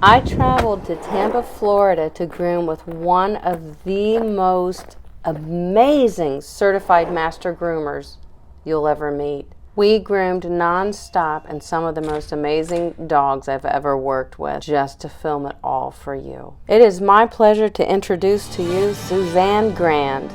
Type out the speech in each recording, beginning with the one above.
I traveled to Tampa, Florida to groom with one of the most amazing certified master groomers you'll ever meet. We groomed non-stop and some of the most amazing dogs I've ever worked with just to film it all for you. It is my pleasure to introduce to you Suzanne Grande.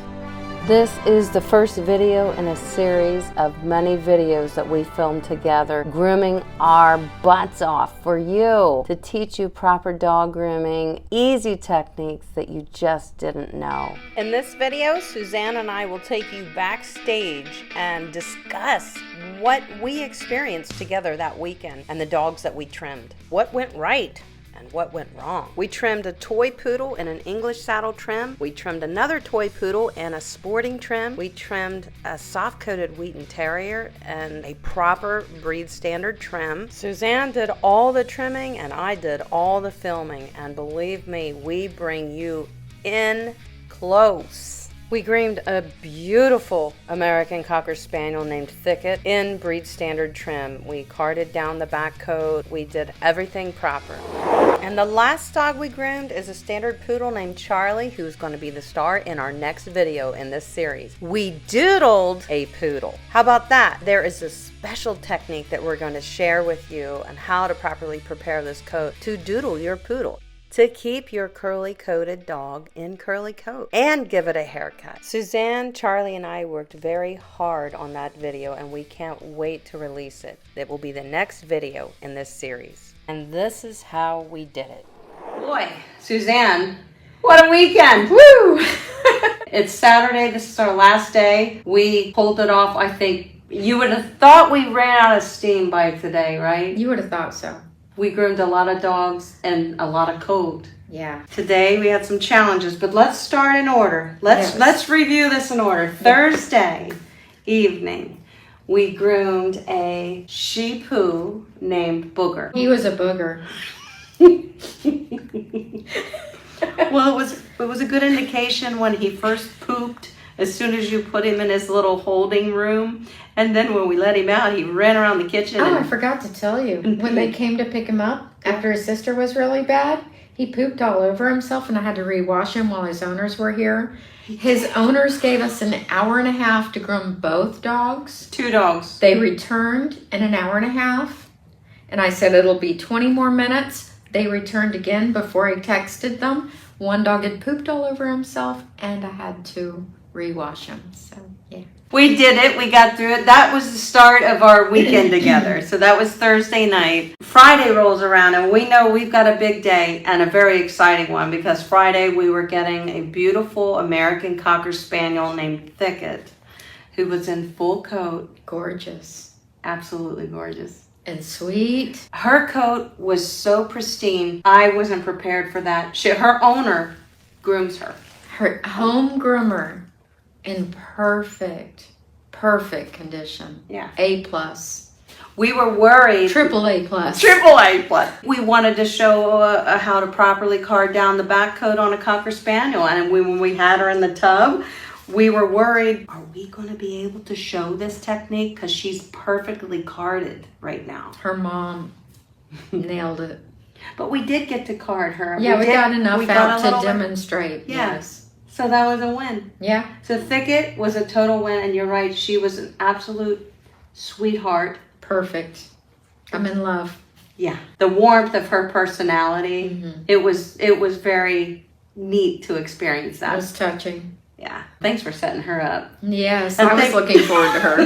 This is the first video in a series of many videos that we filmed together, grooming our butts off for you to teach you proper dog grooming, easy techniques that you just didn't know. In this video, Suzanne and I will take you backstage and discuss what we experienced together that weekend and the dogs that we trimmed. What went right? And what went wrong? We trimmed a toy poodle in an English saddle trim. We trimmed another toy poodle in a sporting trim. We trimmed a soft-coated Wheaten Terrier and a proper breed standard trim. Suzanne did all the trimming and I did all the filming. And believe me, we bring you in close. We groomed a beautiful American Cocker Spaniel named Thicket in breed standard trim. We carded down the back coat. We did everything proper. And the last dog we groomed is a standard poodle named Charlie, who's going to be the star in our next video in this series. We doodled a poodle. How about that? There is a special technique that we're going to share with you on how to properly prepare this coat to doodle your poodle, to keep your curly-coated dog in curly coat and give it a haircut. Suzanne, Charlie, and I worked very hard on that video and we can't wait to release it. It will be the next video in this series. And this is how we did it. Boy, Suzanne, what a weekend! Woo! It's Saturday, this is our last day. We pulled it off, I think. You would have thought we ran out of steam by today, right? You would have thought so. We groomed a lot of dogs and a lot of coat. Yeah. Today we had some challenges, but let's start in order. Let's review this in order. Thursday evening, we groomed a Shih Tzu named Booger. He was a booger. Well, it was a good indication when he first pooped. As soon as you put him in his little holding room, and then when we let him out, he ran around the kitchen. Oh, I forgot to tell you. When they came to pick him up, after his sister was really bad, he pooped all over himself, and I had to rewash him while his owners were here. His owners gave us an hour and a half to groom both dogs. 2 dogs. They returned in an hour and a half, and I said it'll be 20 more minutes. They returned again before I texted them. One dog had pooped all over himself, and I had to rewash him. So yeah, we did it. We got through it. That was the start of our weekend together. So that was Thursday night. Friday rolls around and we know we've got a big day and a very exciting one, because Friday we were getting a beautiful American Cocker Spaniel named Thicket, who was in full coat. Gorgeous. Absolutely gorgeous. And sweet. Her coat was so pristine. I wasn't prepared for that. Her owner grooms her. Her home groomer. In perfect condition. Yeah. A+. We were worried. Triple A+. Triple A+. We wanted to show how to properly card down the back coat on a Cocker Spaniel. And when we had her in the tub, we were worried, are we going to be able to show this technique? Because she's perfectly carded right now. Her mom nailed it. But we did get to card her. Yeah, we got enough out to demonstrate. Yeah. Yes. So that was a win. Yeah. So Thicket was a total win, and you're right, she was an absolute sweetheart. Perfect. I'm in love. Yeah. The warmth of her personality, it was very neat to experience that. It was touching. Yeah. Thanks for setting her up. Yes, I was looking forward to her.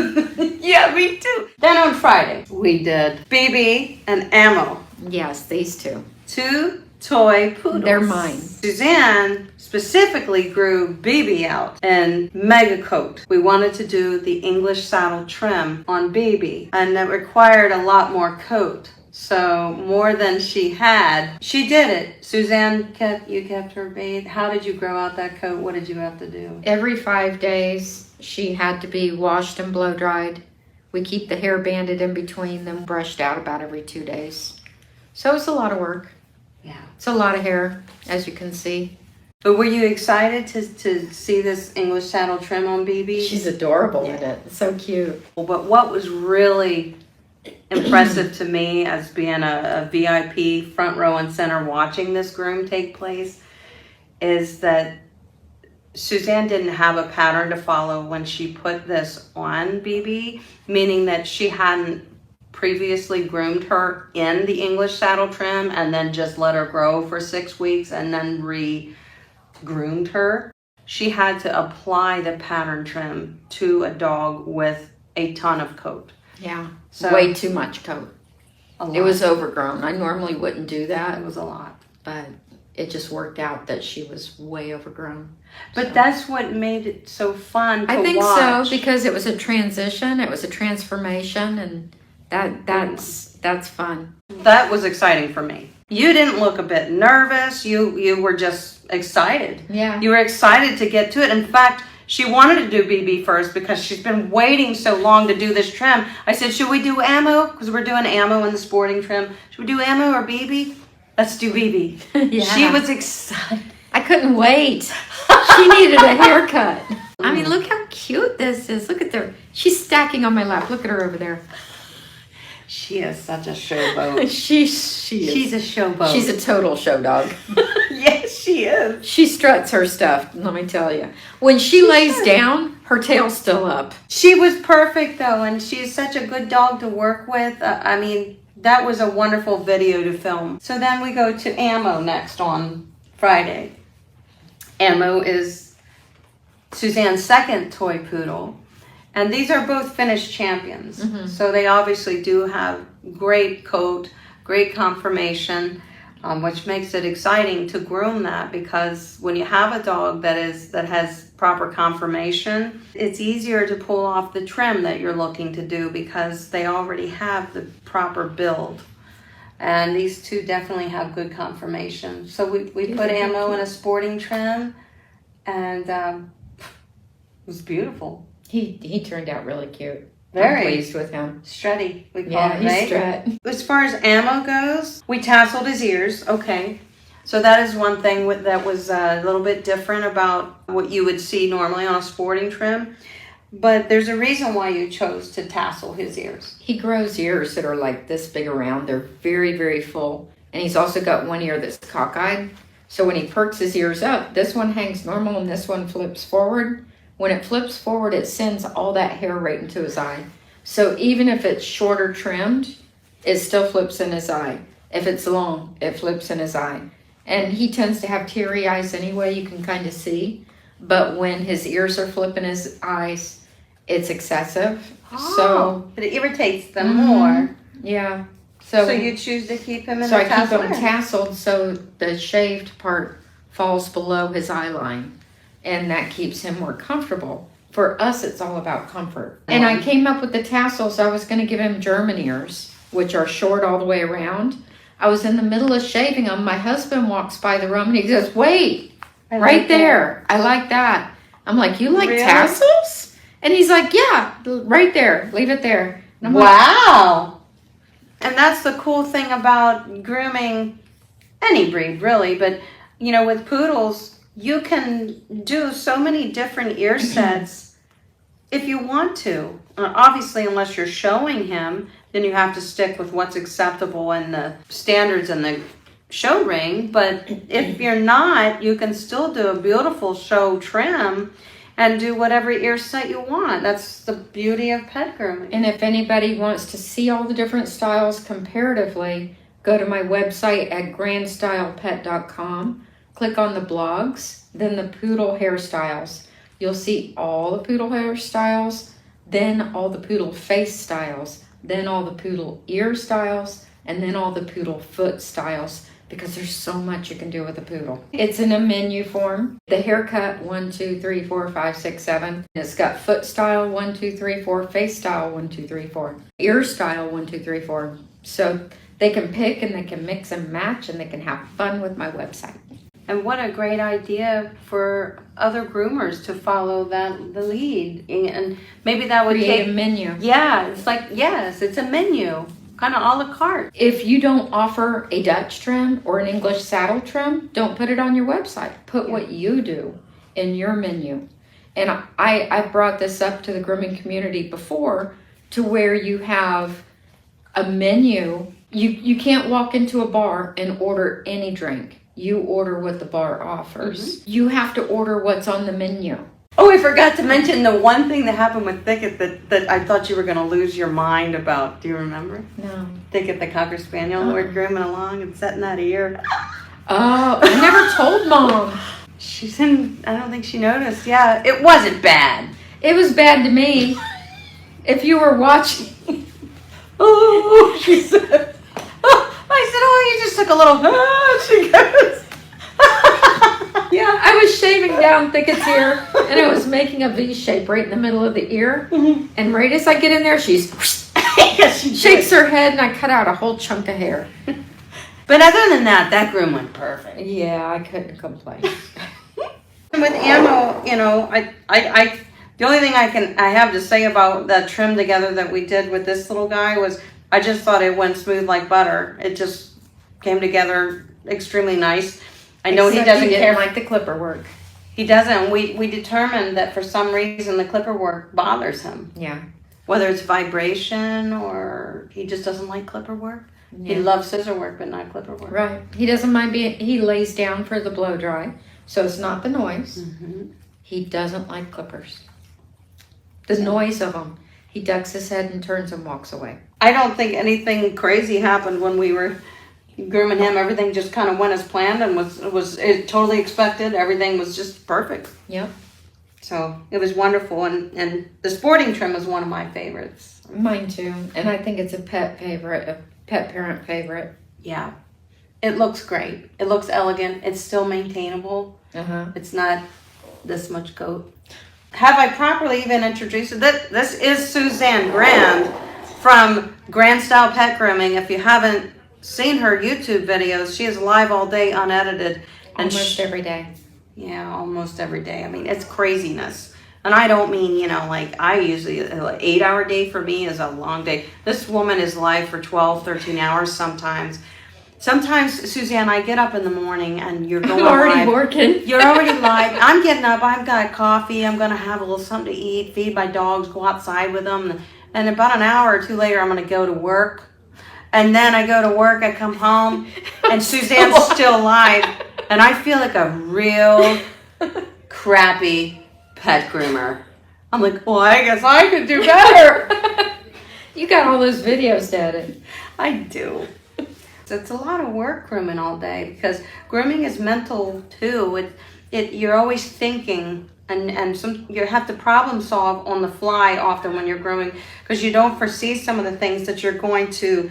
Yeah, me too. Then on Friday, we did BB and Ammo. Yes, these two. 2 toy poodles. They're mine. Suzanne specifically grew BB out in mega coat. We wanted to do the English saddle trim on BB, and that required a lot more coat. So more than she had. She did it. Suzanne kept her bathed. How did you grow out that coat? What did you have to do? Every 5 days, she had to be washed and blow dried. We keep the hair banded in between them, brushed out about every 2 days. So it's a lot of work. Yeah. It's a lot of hair, as you can see. But were you excited to see this English saddle trim on BB? She's adorable in it. So cute. But what was really impressive to me as being a VIP front row and center watching this groom take place is that Suzanne didn't have a pattern to follow when she put this on BB, meaning that she hadn't previously groomed her in the English saddle trim and then just let her grow for 6 weeks and then re-groomed her. She had to apply the pattern trim to a dog with a ton of coat. Yeah, So, way too much coat. a lot. It was overgrown. I normally wouldn't do that, It was a lot. but it just worked out that she was way overgrown. But So. that's what made it so fun to I think watch. so, because it was a transition, it was a transformation, and that's fun. That was exciting for me. You didn't look a bit nervous. You were just excited. Yeah. You were excited to get to it. In fact, she wanted to do BB first because she's been waiting so long to do this trim. I said, should we do ammo? Because we're doing ammo in the sporting trim. Should we do ammo or BB? Let's do BB. Yeah. She was excited. I couldn't wait. She needed a haircut. I mean, look how cute this is. Look at her. She's stacking on my lap. Look at her over there. She is such a showboat. She's She's a showboat. She's a total show dog. Yes, she is. She struts her stuff, let me tell you. When she lays down, her tail's still up. She was perfect though, and she's such a good dog to work with. I mean, that was a wonderful video to film. So then we go to Ammo next on Friday. Ammo is Suzanne's second toy poodle. And these are both finished champions. Mm-hmm. So they obviously do have great coat, great conformation, which makes it exciting to groom that, because when you have a dog that has proper conformation, it's easier to pull off the trim that you're looking to do because they already have the proper build. And these two definitely have good conformation. So we put Ammo in a sporting trim, and it was beautiful. He turned out really cute. Very. I'm pleased with him. Strutty, we call Yeah, it, he's right? strut. As far as Ammo goes, we tasseled his ears. Okay. So that is one thing that was a little bit different about what you would see normally on a sporting trim. But there's a reason why you chose to tassel his ears. He grows ears that are like this big around. They're very, very full. And he's also got one ear that's cockeyed. So when he perks his ears up, this one hangs normal and this one flips forward. When it flips forward, it sends all that hair right into his eye. So even if it's shorter trimmed, it still flips in his eye. If it's long, it flips in his eye. And he tends to have teary eyes anyway, you can kind of see. But when his ears are flipping his eyes, it's excessive. So it irritates them more. yeah. So you choose to keep him in So the I keep tassel them ear. tasseled so the shaved part falls below his eye line. And that keeps him more comfortable. For us, it's all about comfort. And I came up with the tassels. I was going to give him German ears, which are short all the way around. I was in the middle of shaving them. My husband walks by the room and he goes, wait, right there. I like that. I'm like, you like tassels? And he's like, yeah, right there. Leave it there. And I'm Wow. And that's the cool thing about grooming any breed, really. But, you know, with poodles, you can do so many different ear sets if you want to. Obviously, unless you're showing him, then you have to stick with what's acceptable and the standards in the show ring. But if you're not, you can still do a beautiful show trim and do whatever ear set you want. That's the beauty of pet grooming. And if anybody wants to see all the different styles comparatively, go to my website at grandstylepet.com. Click on the blogs, then the poodle hairstyles. You'll see all the poodle hairstyles, then all the poodle face styles, then all the poodle ear styles, and then all the poodle foot styles, because there's so much you can do with a poodle. It's in a menu form. The haircut, 1, 2, 3, 4, 5, 6, 7. It's got foot style, 1, 2, 3, 4, face style, 1, 2, 3, 4, ear style, 1, 2, 3, 4. So they can pick and they can mix and match and they can have fun with my website. And what a great idea for other groomers to follow the lead. And maybe that would Create take a menu. Yeah, it's like, yes, it's a menu, kind of a la carte. If you don't offer a Dutch trim or an English saddle trim, don't put it on your website. Put what you do in your menu. And I've brought this up to the grooming community before, to where you have a menu. You can't walk into a bar and order any drink. You order what the bar offers. You have to order what's on the menu. Oh, I forgot to mention the one thing that happened with Thicket that I thought you were going to lose your mind about. Do you remember? No. Thicket, the Cocker Spaniel, we were grooming along and setting that ear. Oh, I never told Mom. I don't think she noticed. Yeah, it wasn't bad. It was bad to me. If you were watching. Oh, she said. I said, oh, you just took a little. She goes. Yeah, I was shaving down Thicket's ear, and I was making a V shape right in the middle of the ear. And right as I get in there, she shakes her head, and I cut out a whole chunk of hair. But other than that, that groom went perfect. Yeah, I couldn't complain. With ammo, you know, I the only thing I have to say about that trim together that we did with this little guy was I just thought it went smooth like butter. It just came together extremely nice. I know he doesn't care. Like the clipper work. He doesn't. We determined that for some reason the clipper work bothers him. Yeah. Whether it's vibration or he just doesn't like clipper work. Yeah. He loves scissor work, but not clipper work. Right. He doesn't mind he lays down for the blow dry, so it's not the noise. He doesn't like clippers. The noise of them. He ducks his head and turns and walks away. I don't think anything crazy happened when we were grooming him. Everything just kind of went as planned and was totally expected. Everything was just perfect. Yep. So it was wonderful, and the sporting trim was one of my favorites. Mine too, and I think it's a pet parent favorite. Yeah, it looks great. It looks elegant. It's still maintainable. It's not this much coat. Have I properly even introduced it? This is Suzanne Grande from Grand Style Pet Grooming. If you haven't seen her YouTube videos, she is live all day, unedited. And almost every day. Yeah, almost every day. I mean, it's craziness. And I don't mean, you know, like I usually, an 8-hour day for me is a long day. This woman is live for 12, 13 hours sometimes. Sometimes, Suzanne, I get up in the morning and you're going already live. working. You're already live. I'm getting up. I've got coffee. I'm going to have a little something to eat, feed my dogs, go outside with them. And about an hour or two later, I'm going to go to work. And then I go to work, I come home, and Suzanne's still live. And I feel like a real crappy pet groomer. I'm like, well, I guess I could do better. You got all those videos to edit. I do. It's a lot of work grooming all day because grooming is mental too. You're always thinking and you have to problem solve on the fly often when you're grooming because you don't foresee some of the things that you're going to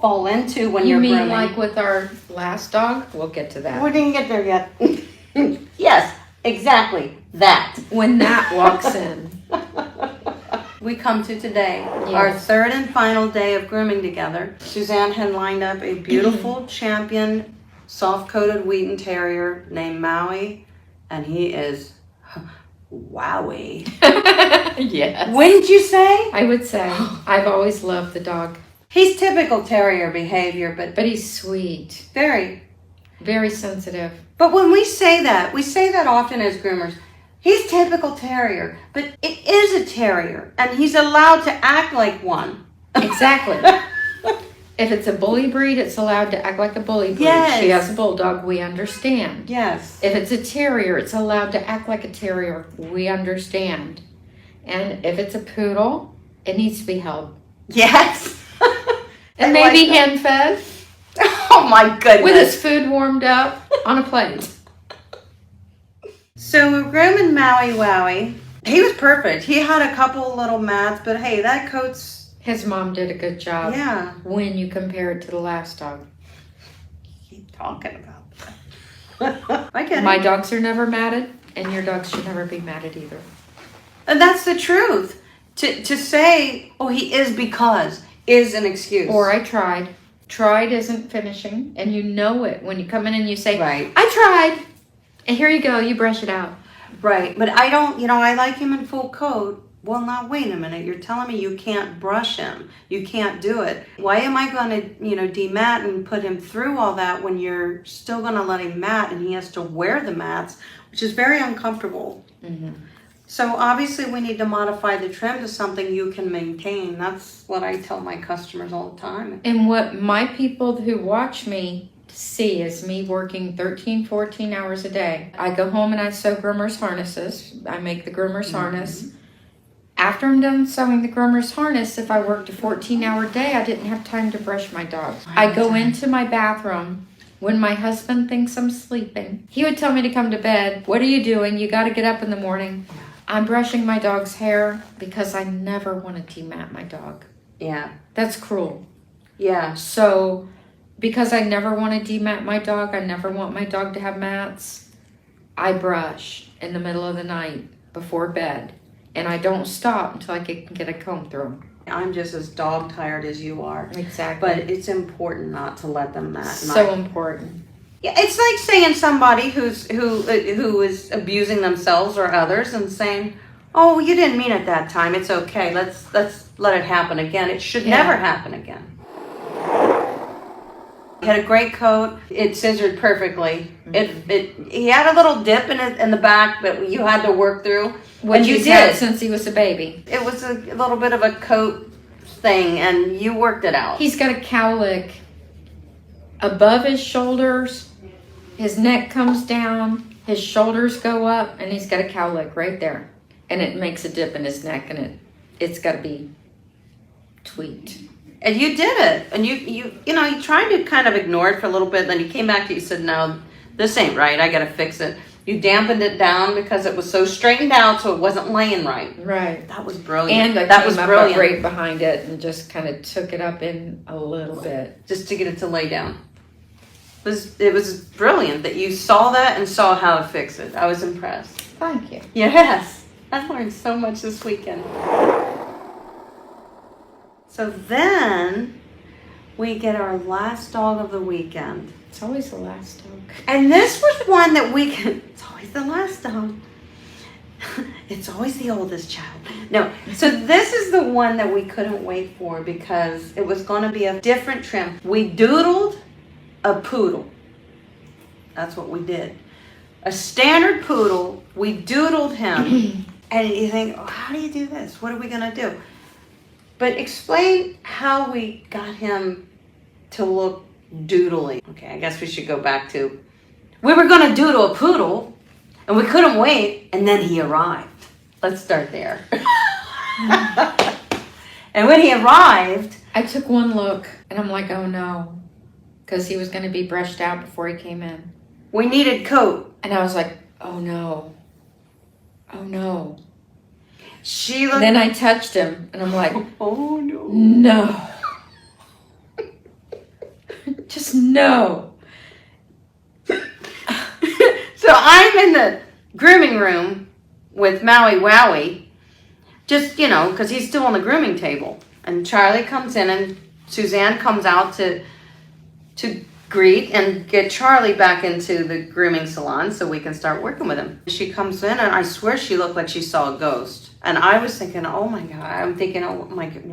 fall into when you're grooming. You mean like with our last dog? We'll get to that. We didn't get there yet. Yes, exactly that. When that walks in. We come to today, our third and final day of grooming together. Suzanne had lined up a beautiful champion, soft-coated Wheaten Terrier named Maui, and he is wowie. Yes. Wouldn't you say? I would say. I've always loved the dog. He's typical terrier behavior, but he's sweet. Very. Very sensitive. But when we say that often as groomers. He's typical terrier, but it is a terrier, and he's allowed to act like one. Exactly. If it's a bully breed, it's allowed to act like a bully breed. Yes. She has a bulldog, we understand. Yes. If it's a terrier, it's allowed to act like a terrier. We understand. And if it's a poodle, it needs to be held. Yes. And maybe hand-fed. Oh my goodness. With his food warmed up on a plate. So we're grooming Maui Wowie. He was perfect. He had a couple little mats, but hey, that coat's... His mom did a good job. Yeah. When you compare it to the last dog. Keep talking about that. I get it. My dogs are never matted, and your dogs should never be matted either. And that's the truth. To say, oh, he is because, is an excuse. Or I tried. Tried isn't finishing, and you know it when you come in and you say, right. I tried. And here you go, you brush it out. Right, but I don't, I like him in full coat. Well, now, wait a minute. You're telling me you can't brush him. You can't do it. Why am I going to, demat and put him through all that when you're still going to let him mat and he has to wear the mats, which is very uncomfortable. Mm-hmm. So obviously we need to modify the trim to something you can maintain. That's what I tell my customers all the time. And what my people who watch me see is me working 13, 14 hours a day. I go home and I sew groomers harnesses. I make the groomers harness. After I'm done sewing the groomer's harness, if I worked a 14-hour day, I didn't have time to brush my dog. I go into my bathroom when my husband thinks I'm sleeping. He would tell me to come to bed. What are you doing? You got to get up in the morning. I'm brushing my dog's hair because I never want to demat my dog. Yeah. That's cruel. Yeah. So because I never want to demat my dog, I never want my dog to have mats, I brush in the middle of the night before bed. And I don't stop until I can get a comb through them. I'm just as dog tired as you are. Exactly. But it's important not to let them mat. So important. Yeah, it's like saying somebody who is abusing themselves or others and saying, "Oh, you didn't mean it that time. It's okay. Let's let it happen again." It should never happen again. He had a great coat. It scissored perfectly. He had a little dip in the back that you had to work through. Which you he's did had since he was a baby. It was a little bit of a coat thing, and you worked it out. He's got a cowlick above his shoulders. His neck comes down. His shoulders go up, and he's got a cowlick right there. And it makes a dip in his neck, and it's got to be tweaked. And you did it, and you tried to kind of ignore it for a little bit, and then you came back to it, you said, "No, this ain't right. I got to fix it." You dampened it down because it was so straightened out, so it wasn't laying right. Right. That was brilliant. And I that came was up brilliant. right behind it and just kind of took it up in a little bit. Just to get it to lay down. It was brilliant that you saw that and saw how to fix it. I was impressed. Thank you. Yes. I've learned so much this weekend. So then we get our last dog of the weekend. It's always the last dog. And this was one that it's always the last dog. It's always the oldest child. No, so this is the one that we couldn't wait for because it was going to be a different trim. We doodled a poodle. That's what we did. A standard poodle. We doodled him. And you think, oh, how do you do this? What are we going to do? But explain how we got him to look doodly. Okay, I guess we should go back to, we were going to doodle a poodle, and we couldn't wait, and then he arrived. Let's start there. And when he arrived, I took one look, and I'm like, oh no, because he was going to be brushed out before he came in. we needed coat. And I was like, oh no, oh no. She looked. Then I touched him, and I'm like, oh no. no. Just no. So I'm in the grooming room with Maui Wowie, just, because he's still on the grooming table. And Charlie comes in, and Suzanne comes out to greet and get Charlie back into the grooming salon so we can start working with him. She comes in, and I swear she looked like she saw a ghost. And I was thinking, oh my God. I'm thinking, oh my God,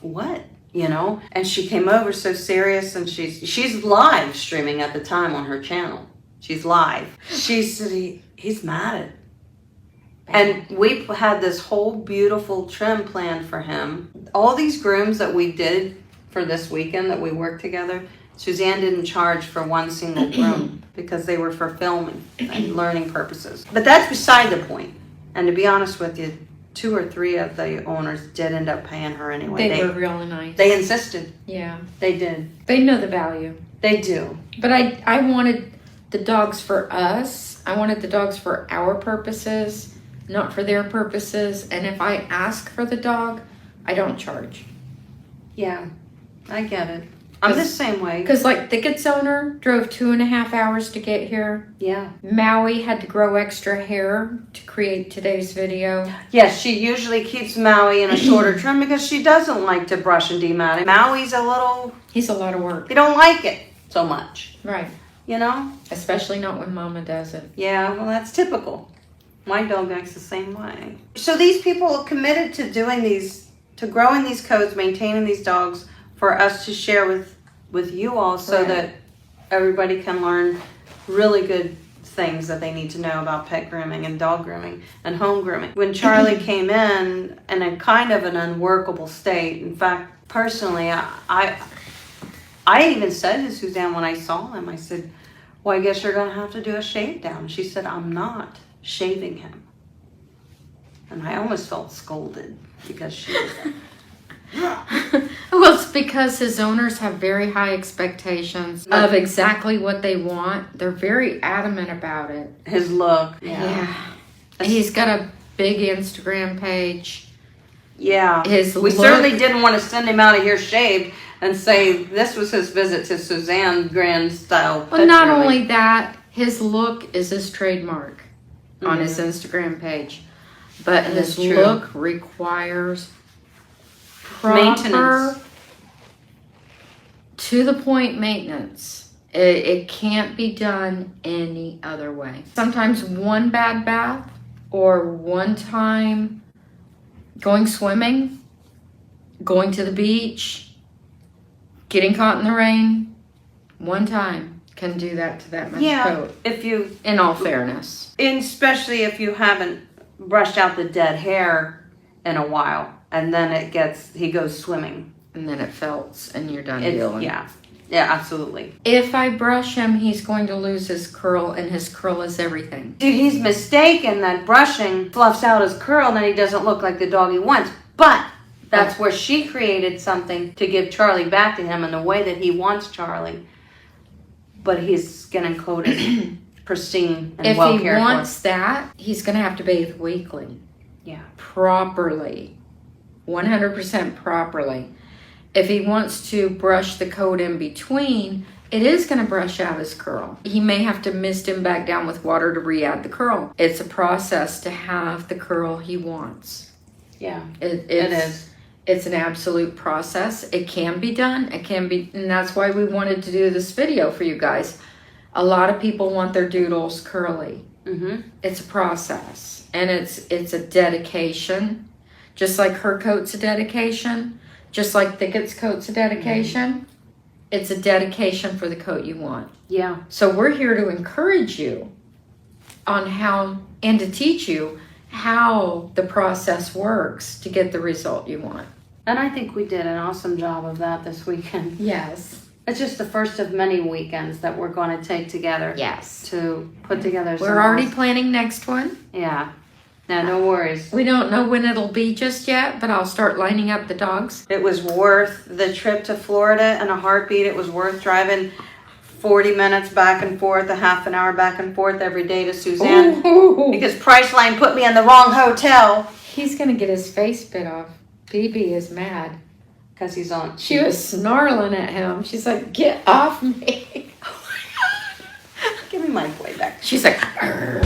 what? And she came over so serious, and she's live streaming at the time on her channel. She's live. She said, he's mad. And we had this whole beautiful trim planned for him. All these grooms that we did for this weekend that we worked together, Suzanne didn't charge for one single groom because they were for filming and learning purposes. But that's beside the point. And to be honest with you, 2 or 3 of the owners did end up paying her anyway. They were really nice. They insisted. Yeah. They did. They know the value. They do. But I wanted the dogs for us. I wanted the dogs for our purposes, not for their purposes. And if I ask for the dog, I don't charge. Yeah, I get it. I'm the same way. Because like Thicket's owner drove 2.5 hours to get here. Yeah. Maui had to grow extra hair to create today's video. Yes, she usually keeps Maui in a shorter trim because she doesn't like to brush and demat it. Maui's He's a lot of work. He don't like it so much. Right. Especially not when Mama does it. Yeah, well, that's typical. My dog acts the same way. So these people are committed to doing to growing these codes, maintaining these dogs for us to share with you all so that everybody can learn really good things that they need to know about pet grooming and dog grooming and home grooming. When Charlie came in a kind of an unworkable state, in fact, personally, I even said to Suzanne when I saw him, I said, well, I guess you're going to have to do a shave down. She said, I'm not shaving him. And I almost felt scolded because she was Well, it's because his owners have very high expectations of exactly what they want. They're very adamant about it. his look. Yeah. He's got a big Instagram page. Yeah. His We look- certainly didn't want to send him out of here shaved and say this was his visit to Suzanne Grande style. Well, not only that, his look is his trademark on his Instagram page. But That his is true. look requires proper, Maintenance. to the point maintenance. It can't be done any other way. Sometimes one bad bath or one time going swimming, going to the beach, getting caught in the rain, one time can do that to that much coat. If you, In all fairness. and especially if you haven't brushed out the dead hair in a while, and then he goes swimming. And then it felts and you're done dealing. Yeah, absolutely. If I brush him, he's going to lose his curl, and his curl is everything. Dude, he's mistaken that brushing fluffs out his curl and then he doesn't look like the dog he wants. But that's where she created something to give Charlie back to him in the way that he wants Charlie. But his skin and coat is pristine and If well he cared wants that, he's going to have to bathe weekly. Yeah. Properly. 100% properly. If he wants to brush the coat in between, it is going to brush out his curl. He may have to mist him back down with water to re-add the curl. It's a process to have the curl he wants. Yeah, It it is. It's an absolute process. It can be done. It can be, and that's why we wanted to do this video for you guys. A lot of people want their doodles curly. Mm-hmm. It's a process, and it's a dedication. Just like her coat's a dedication, just like Thicket's coat's a dedication. It's a dedication for the coat you want. Yeah. So we're here to encourage you on how, and to teach you how the process works to get the result you want. And I think we did an awesome job of that this weekend. Yes. It's just the first of many weekends that we're going to take together Yes. to put together some We're already awesome- planning next one. Yeah. No worries. We don't know when it'll be just yet, but I'll start lining up the dogs. It was worth the trip to Florida in a heartbeat. It was worth driving 40 minutes back and forth, a half an hour back and forth every day to Suzanne. Ooh. Because Priceline put me in the wrong hotel. He's gonna get his face bit off. BB is mad. Because he's on. She was snarling at him. She's like, "Get off me!" Give me my boy back. She's like, "Arr."